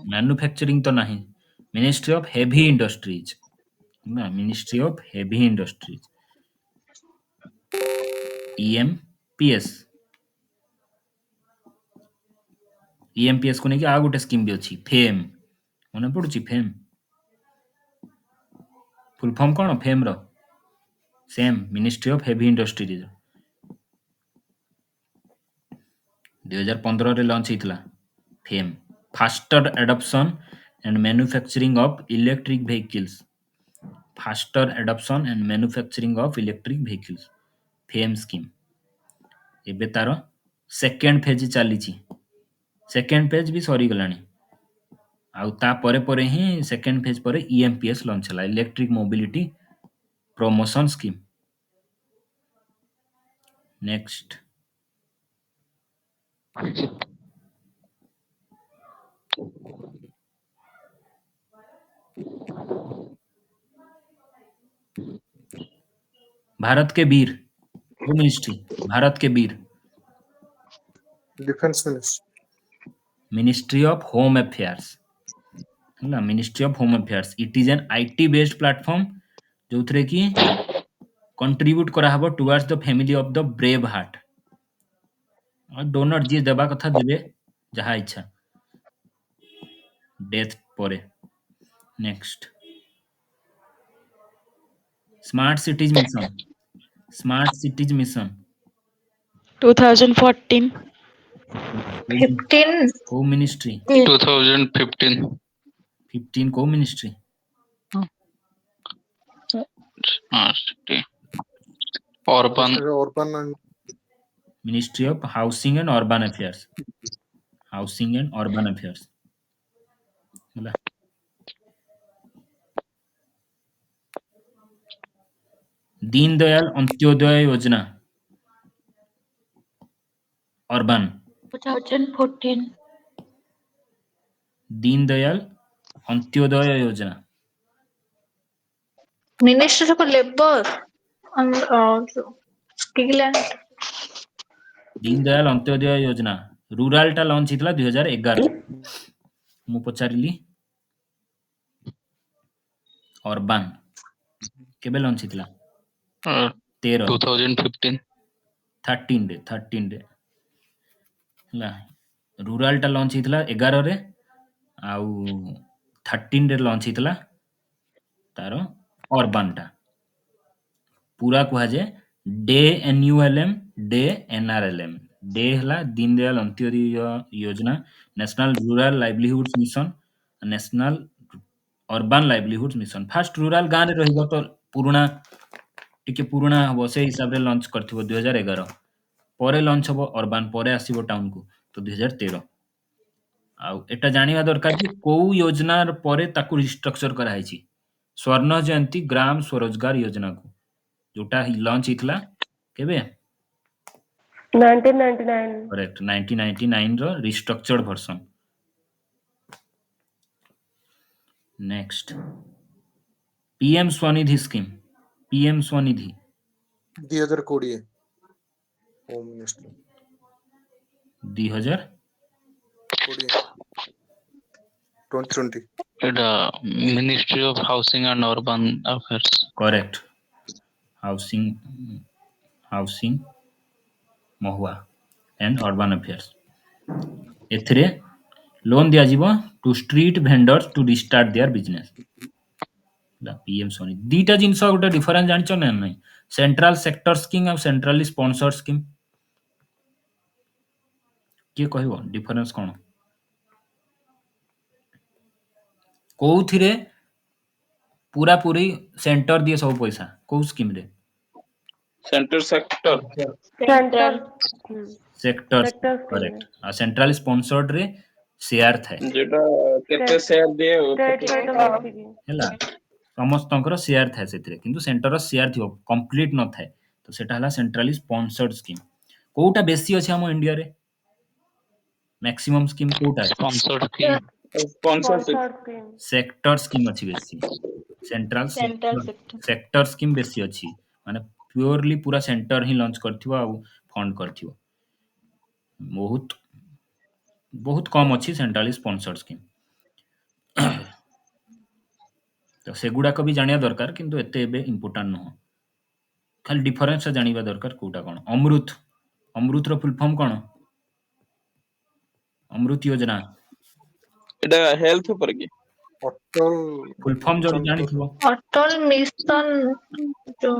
manufacturing तो नहीं ministry of heavy industries ना ministry of heavy industries EMPS को नहीं आ गोटे स्कीम भी अच्छी फेम मन पड़ुची फेम फुल फॉर्म कौन फेम रो same ministry of heavy industries 2015 रे लॉन्च हितला FAME faster adoption and manufacturing of electric vehicles FAME scheme एबे तार सेकेंड फेज चली सेकेंड फेज भी सरी गलानी आउ ता परे ही सेकेंड फेज पर ईएमपीएस लॉन्च हला electric mobility promotion scheme next Bharat ke Veer home ministry Bharat ke Veer defence ministry of home affairs है ministry of home affairs it is an IT based platform जो थे कि कंट्रीब्यूट करा हबो towards the family of the brave heart और donor जी देबा कथा देबे जहा इच्छा डेथ परे नेक्स्ट स्मार्ट सिटीज मिशन 2014. 15. को मिनिस्ट्री 2015. 15 को ministry City. Urban. Ministry of housing and urban affairs ହେଲା दीन दयाल अंत्योदय योजना अर्बन 2014. दीन दयाल अंत्योदय योजना Ministry of Labor and Skill and दीन दयाल अंत्योदय योजना रूराल टा लॉन्च हितला 2011 मु पचारिली अर्बन केबे लॉन्च हितला 13 2015. 13 रे ହେଲା रूराल टा लॉन्च हितला 11 रे आउ 13 रे लॉन्च हितला तार अर्बन टा पूरा कुहा जे DAY NULM DAY NRLM DAY हला Deen Dayal Antyodaya Yojana national rural livelihoods mission national urban livelihoods mission fast rural गां रे रहिबो तो पुराना हबो से हिसाब रे लॉन्च करथिबो 2011 परे लॉन्च हबो अर्बन परे आसीबो टाउन को तो 2013 आउ एटा जानिबा दरकार कि को योजना परे ताकू रिस्ट्रक्चर करा हैछि स्वर्ण जयंती ग्राम स्वरोजगार योजना को जोटा लॉन्च हितला केबे 1999. करेक्ट 1999 रो restructured version next PM Swanidhi scheme PM Swanidhi 2020 home minister 2000 2020 Ministry of Housing and Urban Affairs. Correct housing महुआ एंड अर्बन अफेयर्स एथिरे लोन दिया जीवो to street vendors to restart their business PM सोनी दीटा जिनस गोटे डिफरेंस जानिଛ ना नहीं सेंट्रल सेक्टर स्कीम और सेंट्रली स्पॉन्सर्ड स्कीम के कहबो डिफरेंस कोन कोउथिरे पूरा पूरी सेंटर दिए सब पैसा को स्कीम रे centre sector Central. Sector Sector correct आ सेंट्रल स्पॉन्सर्ड रे शेयर थाए जेटा केते शेयर दिए State side of ହେଲା ସମସ୍ତଙ୍କର शेयर थाए सेतिरे किंतु सेंटर शेयर थियो कंप्लीट न थाए तो सेटा हला सेंट्रली स्पॉन्सर्ड स्कीम कोउटा बेसी अछि हम इंडिया रे मैक्सिमम स्कीम कोउटा Sponsored scheme. Sponsorship Sponsored scheme. Sector scheme अछि बेसी सेंट्रल सेक्टर स्कीम बेसी अछि माने प्योरली पूरा सेंटर ही लॉन्च करथिबो आ फंड करथिबो बहुत बहुत कम अछि सेंट्रली स्पॉन्सर्ड स्कीम तो सेगुडा को भी जानिया दरकार किंतु एते एबे इंपोर्टेंट न खाली डिफरेंस जानिबा दरकार कोटा कोन अमृत रो फुल फॉर्म कोन अमृत योजना एटा हेल्थ पर की अटल फुल फॉर्म जो जानिथिबो Atal Mission जो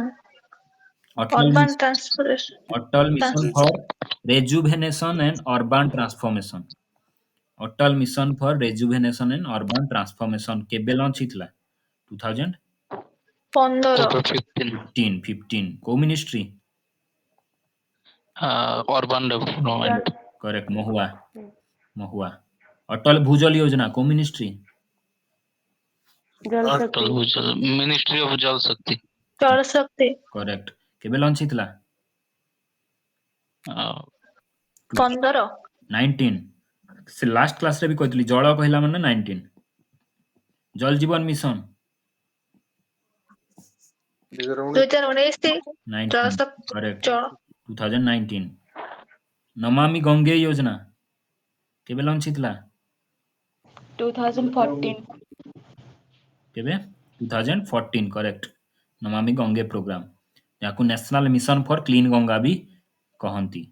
Urban Transportation. Atal mission for rejuvenation and urban transformation Atal mission for rejuvenation and urban transformation केबे लॉन्च हितला 2015 Pondoro. 15 को मिनिस्ट्री Urban Development. करेक्ट महुआ अटल भूजल योजना को ministry Jal Atal Shakti. Bhujal. Ministry of Jal Shakti. Jal Shakti. Correct केबे launch हितला 15. 19 से last class रे भी कहतली जल कहला माने 19 जल जीवन मिशन 2019 जल 19 शक्ति करेक्ट जल 2019 नमामि गंगे योजना केबे लॉन्च हितला 2014. केबे 2014 करेक्ट नमामि गंगे प्रोग्राम याकू national mission for clean Ganga भी कहंती